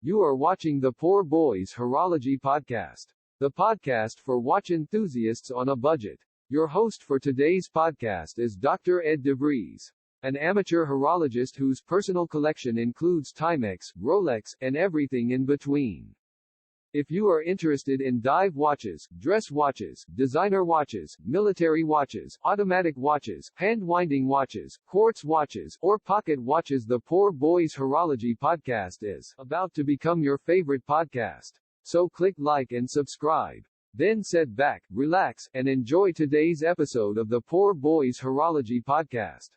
You are watching the Poor Boys Horology Podcast, the podcast for watch enthusiasts on a budget. Your host for today's podcast is Dr. Ed DeVries, an amateur horologist whose personal collection includes Timex, Rolex, and everything in between. If you are interested in dive watches, dress watches, designer watches, military watches, automatic watches, hand-winding watches, quartz watches, or pocket watches, the Poor Boys Horology Podcast is about to become your favorite podcast. So click like and subscribe. Then sit back, relax, and enjoy today's episode of the Poor Boys Horology Podcast.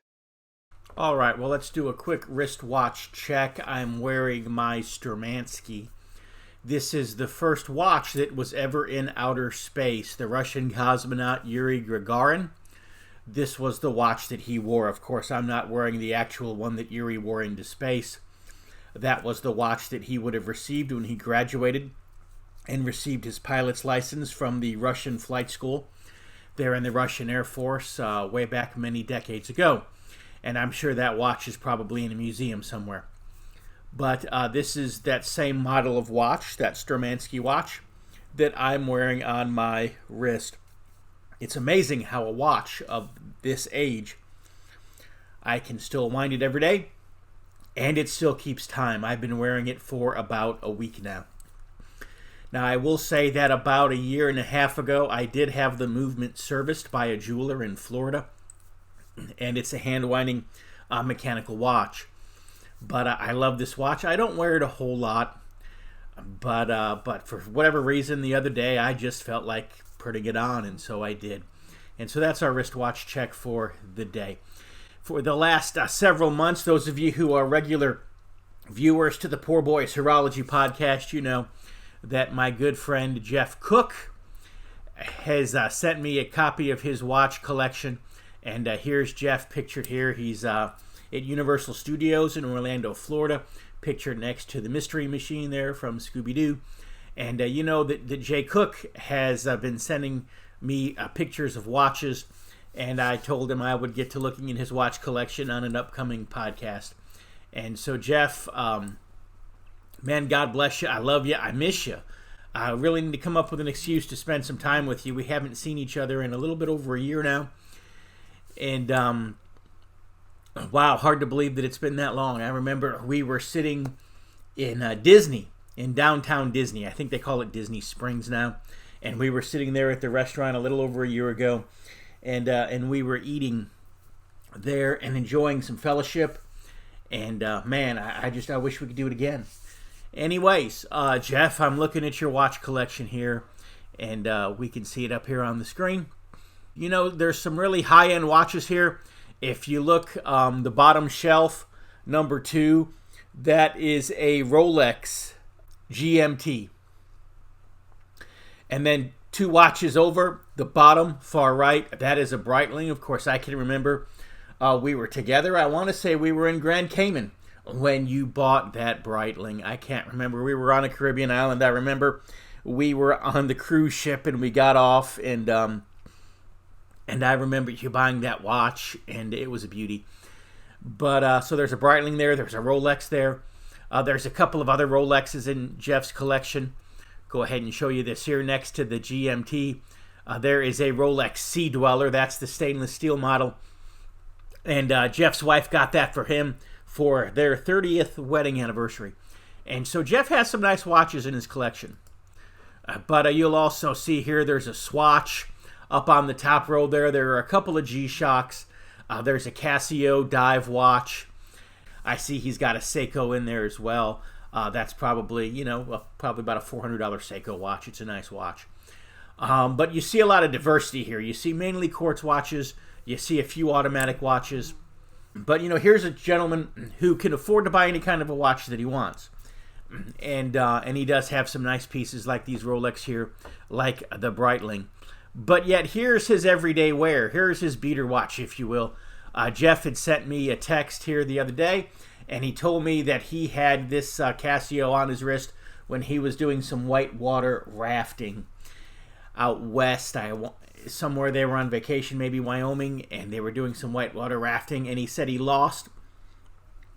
All right, well, let's do a quick wristwatch check. I'm wearing my Sturmansky. This is the first watch that was ever in outer space, the Russian cosmonaut Yuri Gagarin. This was the watch that he wore. Of course, I'm not wearing the actual one that Yuri wore into space. That was the watch that he would have received when he graduated and received his pilot's license from the Russian flight school there in the Russian Air Force way back many decades ago. And I'm sure that watch is probably in a museum somewhere. But this is that same model of watch, that Sturmansky watch, that I'm wearing on my wrist. It's amazing how a watch of this age, I can still wind it every day, and it still keeps time. I've been wearing it for about a week now. Now, I will say that about a year and a half ago, I did have the movement serviced by a jeweler in Florida, and it's a hand-winding mechanical watch. But I love this watch. I don't wear it a whole lot, but for whatever reason, the other day I just felt like putting it on, and so I did. And so that's our wristwatch check for the day. For the last several months, those of you who are regular viewers to the Poor Boys Horology Podcast, you know that my good friend Jeff Cook has sent me a copy of his watch collection. And here's Jeff pictured here. He's at Universal Studios in Orlando, Florida, pictured next to the Mystery Machine there from Scooby-Doo. And you know that Jay Cook has been sending me pictures of watches, and I told him I would get to looking in his watch collection on an upcoming podcast. And so, Jeff, man, God bless you. I love you. I miss you. I really need to come up with an excuse to spend some time with you. We haven't seen each other in a little bit over a year now. And, wow, hard to believe that it's been that long. I remember we were sitting in Disney, in downtown Disney. I think they call it Disney Springs now. And we were sitting there at the restaurant a little over a year ago. And we were eating there and enjoying some fellowship. And, man, I wish we could do it again. Anyways, Jeff, I'm looking at your watch collection here. And we can see it up here on the screen. You know, there's some really high-end watches here. If you look, the bottom shelf, number 2, that is a Rolex Gmt. And then 2 watches over, the bottom, far right, that is a Breitling. Of course, I can remember we were together. I want to say we were in Grand Cayman when you bought that Breitling. I can't remember. We were on a Caribbean island. I remember we were on the cruise ship and we got off, and I remember you buying that watch, and it was a beauty. But so there's a Breitling there. There's a Rolex there. There's a couple of other Rolexes in Jeff's collection. Go ahead and show you this here next to the GMT. There is a Rolex Sea Dweller. That's the stainless steel model. And Jeff's wife got that for him for their 30th wedding anniversary. And so Jeff has some nice watches in his collection. But you'll also see here there's a Swatch. Up on the top row there are a couple of G-Shocks. There's a Casio dive watch. I see he's got a Seiko in there as well. That's probably, probably about a $400 Seiko watch. It's a nice watch. But you see a lot of diversity here. You see mainly quartz watches. You see a few automatic watches. But, here's a gentleman who can afford to buy any kind of a watch that he wants. And he does have some nice pieces like these Rolex here, like the Breitling. But yet, here's his everyday wear. Here's his beater watch, if you will. Jeff had sent me a text here the other day, and he told me that he had this Casio on his wrist when he was doing some whitewater rafting out west. Somewhere they were on vacation, maybe Wyoming, and they were doing some whitewater rafting, and he said he lost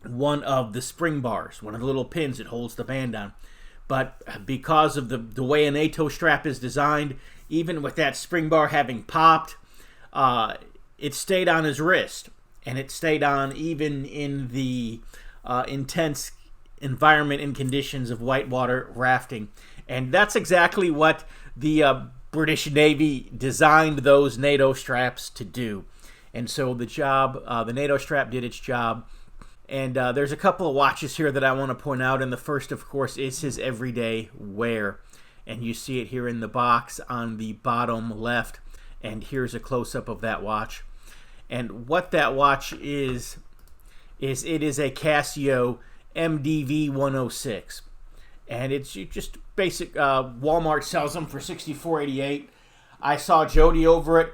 one of the spring bars, one of the little pins that holds the band on. But because of the way a NATO strap is designed, even with that spring bar having popped, it stayed on his wrist. And it stayed on even in the intense environment and conditions of whitewater rafting. And that's exactly what the British Navy designed those NATO straps to do. And so the NATO strap did its job. And there's a couple of watches here that I want to point out. And the first, of course, is his everyday wear. And you see it here in the box on the bottom left. And here's a close-up of that watch. And what that watch is it is a Casio MDV 106. And it's just basic. Walmart sells them for $64.88. I saw Jody over at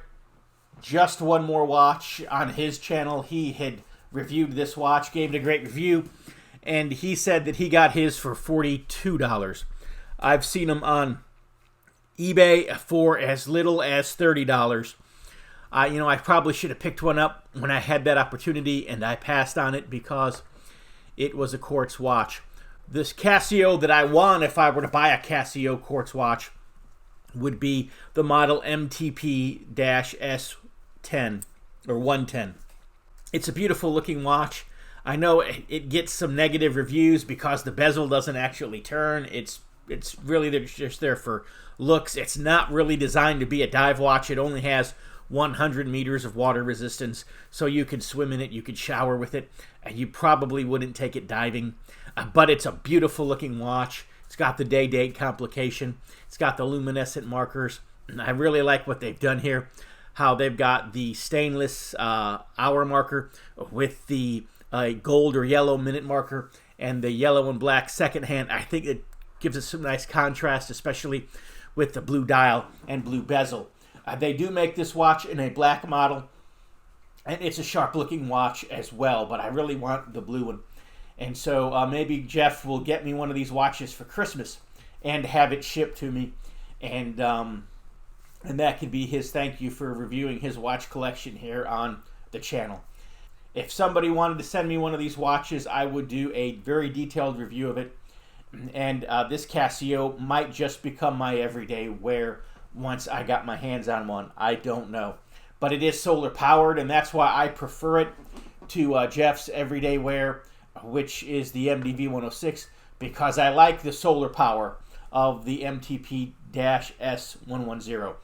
Just One More Watch on his channel. He had reviewed this watch, gave it a great review, and he said that he got his for $42. I've seen them on eBay for as little as $30. I probably should have picked one up when I had that opportunity, and I passed on it because it was a quartz watch. This Casio that I want, if I were to buy a Casio quartz watch, would be the model MTP-S10 or 110. It's a beautiful looking watch. I know it gets some negative reviews because the bezel doesn't actually turn. It's really just there for looks. It's not really designed to be a dive watch. It only has 100 meters of water resistance, so you can swim in it, you could shower with it. You probably wouldn't take it diving, but it's a beautiful looking watch. It's got the day-date complication. It's got the luminescent markers. I really like what they've done here, how they've got the stainless hour marker with the gold or yellow minute marker and the yellow and black second hand. I think it gives us some nice contrast, especially with the blue dial and blue bezel. They do make this watch in a black model, and it's a sharp-looking watch as well, but I really want the blue one. And so maybe Jeff will get me one of these watches for Christmas and have it shipped to me, and that could be his thank you for reviewing his watch collection here on the channel. If somebody wanted to send me one of these watches, I would do a very detailed review of it, and this Casio might just become my everyday wear once I got my hands on one. I don't know. But it is solar powered, and that's why I prefer it to Jeff's everyday wear, which is the MDV 106, because I like the solar power of the MTP-S110.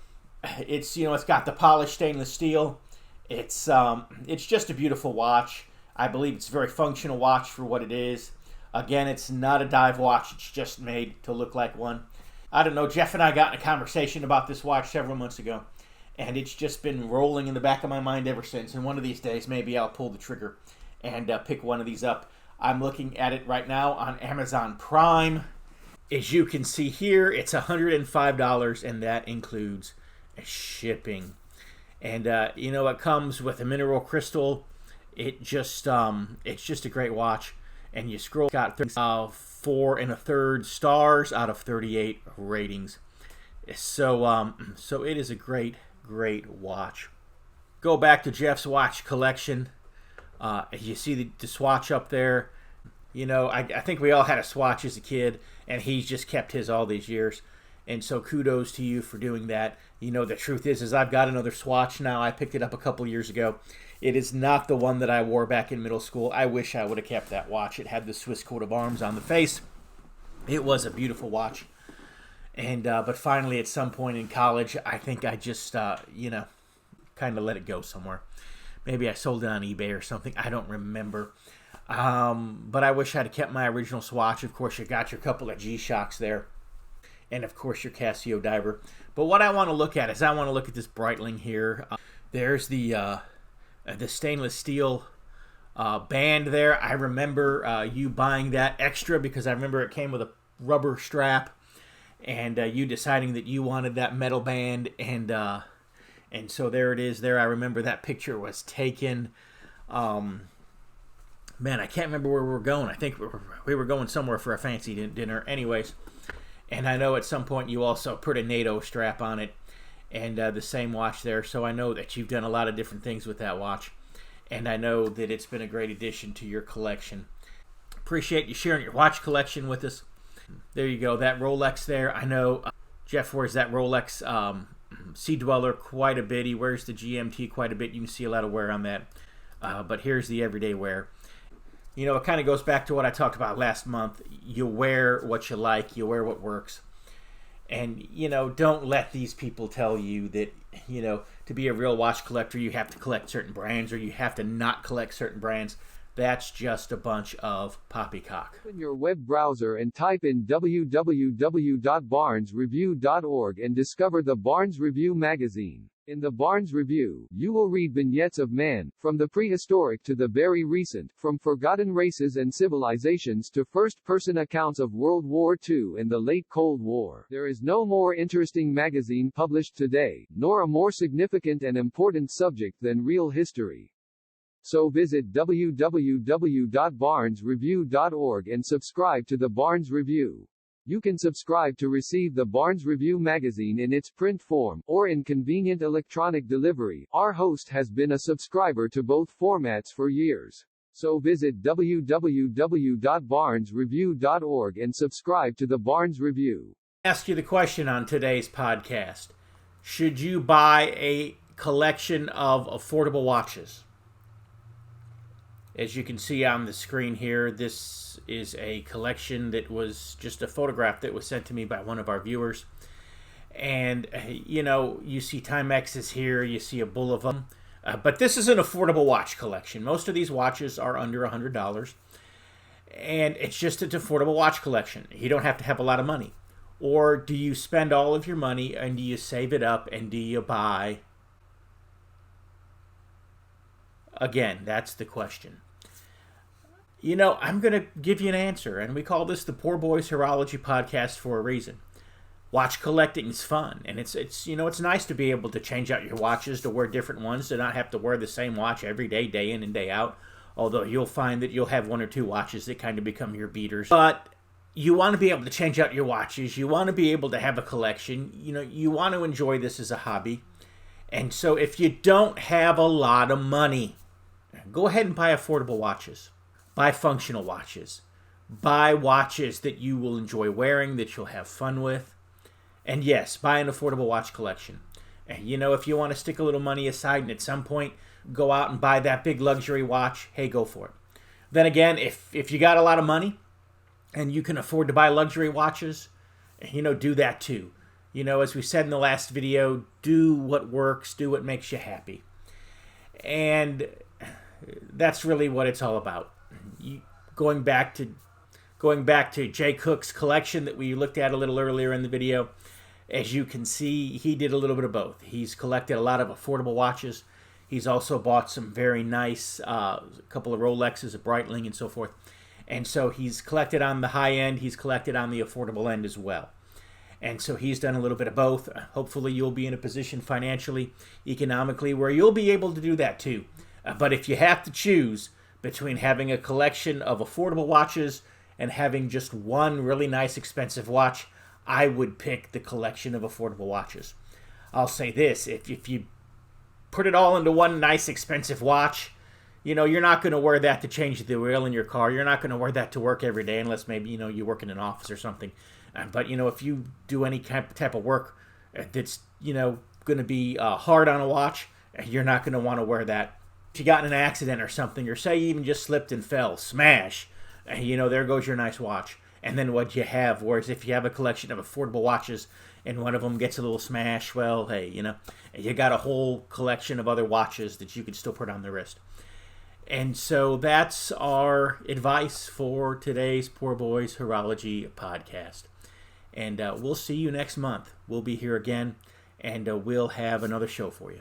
It's got the polished stainless steel. It's just a beautiful watch. I believe it's a very functional watch for what it is. Again, it's not a dive watch. It's just made to look like one. I don't know, Jeff and I got in a conversation about this watch several months ago, and it's just been rolling in the back of my mind ever since. And one of these days, maybe I'll pull the trigger and pick one of these up. I'm looking at it right now on Amazon Prime. As you can see here, it's $105, and that includes shipping. And it comes with a mineral crystal. It's just a great watch. And you scroll, got 4 1/3 stars out of 38 ratings. So it is a great watch. Go back to Jeff's watch collection. You see the swatch up there. I think we all had a swatch as a kid, and he's just kept his all these years. And so kudos to you for doing that. The truth is I've got another swatch now. I picked it up a couple years ago. It is not the one that I wore back in middle school. I wish I would have kept that watch. It had the Swiss coat of arms on the face. It was a beautiful watch. And but finally, at some point in college, I think I just, kind of let it go somewhere. Maybe I sold it on eBay or something. I don't remember. But I wish I'd have kept my original swatch. Of course, you got your couple of G-Shocks there. And, of course, your Casio diver. But what I want to look at is I want to look at this Breitling here. There's the stainless steel band there. I remember you buying that extra because I remember it came with a rubber strap. And you deciding that you wanted that metal band. And so there it is there. I remember that picture was taken. Man, I can't remember where we were going. I think we were going somewhere for a fancy dinner. Anyways. And I know at some point you also put a NATO strap on it and the same watch there. So I know that you've done a lot of different things with that watch. And I know that it's been a great addition to your collection. Appreciate you sharing your watch collection with us. There you go, that Rolex there. I know Jeff wears that Rolex Sea Dweller quite a bit. He wears the GMT quite a bit. You can see a lot of wear on that. But here's the everyday wear. You know, it kind of goes back to what I talked about last month. You wear what you like. You wear what works. And, you know, don't let these people tell you that, you know, to be a real watch collector, you have to collect certain brands or you have to not collect certain brands. That's just a bunch of poppycock. Open your web browser and type in www.barnesreview.org and discover the Barnes Review magazine. In the Barnes Review, you will read vignettes of man, from the prehistoric to the very recent, from forgotten races and civilizations to first-person accounts of World War II and the late Cold War. There is no more interesting magazine published today, nor a more significant and important subject than real history. So visit www.barnesreview.org and subscribe to the Barnes Review. You can subscribe to receive the Barnes Review magazine in its print form, or in convenient electronic delivery. Our host has been a subscriber to both formats for years. So visit www.barnesreview.org and subscribe to the Barnes Review. Ask you the question on today's podcast. Should you buy a collection of affordable watches? As you can see on the screen here, this is a collection that was just a photograph that was sent to me by one of our viewers. And, you know, you see Timexes here, you see a bull of them. But this is an affordable watch collection. Most of these watches are under $100. And it's just an affordable watch collection. You don't have to have a lot of money. Or do you spend all of your money and do you save it up and do you buy? Again, that's the question. You know, I'm going to give you an answer, and we call this the Poor Boys Horology Podcast for a reason. Watch collecting is fun, and it's you know, it's nice to be able to change out your watches, to wear different ones, to not have to wear the same watch every day, day in and day out, although you'll find that you'll have one or two watches that kind of become your beaters. But you want to be able to change out your watches, you want to be able to have a collection, you know, you want to enjoy this as a hobby. And so if you don't have a lot of money, go ahead and buy affordable watches. Buy functional watches. Buy watches that you will enjoy wearing, that you'll have fun with. And yes, buy an affordable watch collection. And you know, if you want to stick a little money aside and at some point go out and buy that big luxury watch, hey, go for it. Then again, if you got a lot of money and you can afford to buy luxury watches, you know, do that too. You know, as we said in the last video, do what works, do what makes you happy. And that's really what it's all about. Going back to Jay Cook's collection that we looked at a little earlier in the video, as you can see, he did a little bit of both. He's collected a lot of affordable watches. He's also bought some very nice, a couple of Rolexes, a Breitling, and so forth. And so he's collected on the high end. He's collected on the affordable end as well. And so he's done a little bit of both. Hopefully you'll be in a position financially, economically, where you'll be able to do that too. But if you have to choose between having a collection of affordable watches and having just one really nice expensive watch, I would pick the collection of affordable watches. I'll say this, if you put it all into one nice expensive watch, you know, you're not going to wear that to change the oil in your car. You're not going to wear that to work every day unless maybe, you know, you work in an office or something. But, you know, if you do any type of work that's, you know, going to be hard on a watch, you're not going to want to wear that. If you got in an accident or something, or say you even just slipped and fell, smash, you know, there goes your nice watch. And then what you have, whereas if you have a collection of affordable watches and one of them gets a little smash, well, hey, you know, you got a whole collection of other watches that you can still put on the wrist. And so that's our advice for today's Poor Boys Horology Podcast. And we'll see you next month. We'll be here again, and we'll have another show for you.